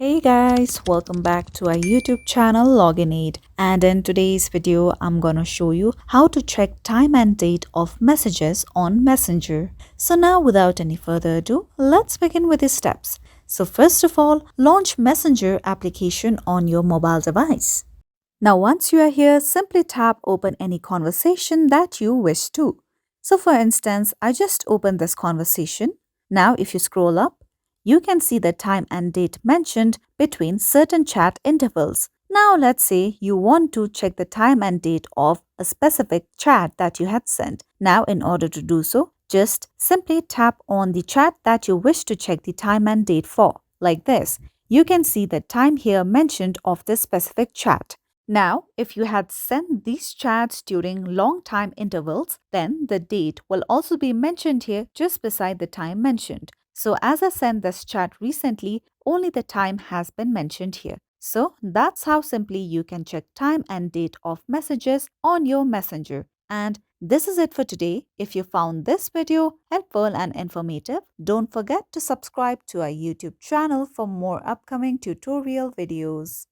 Hey guys, welcome back to our YouTube channel Login Aid, and in today's video I'm gonna show you how to check time and date of messages on Messenger. So now without any further ado, let's begin with the steps. So first of all, launch Messenger application on your mobile device. Now once you are here, simply tap open any conversation that you wish to. So for instance, I just opened this conversation. Now if you scroll up, you can see the time and date mentioned between certain chat intervals. Now let's say you want to check the time and date of a specific chat that you had sent. Now in order to do so, just simply tap on the chat that you wish to check the time and date for, like this. You can see the time here mentioned of this specific chat. Now, if you had sent these chats during long time intervals, then the date will also be mentioned here just beside the time mentioned. So as I sent this chat recently, only the time has been mentioned here. So that's how simply you can check time and date of messages on your messenger. And this is it for today. If you found this video helpful and informative, don't forget to subscribe to our YouTube channel for more upcoming tutorial videos.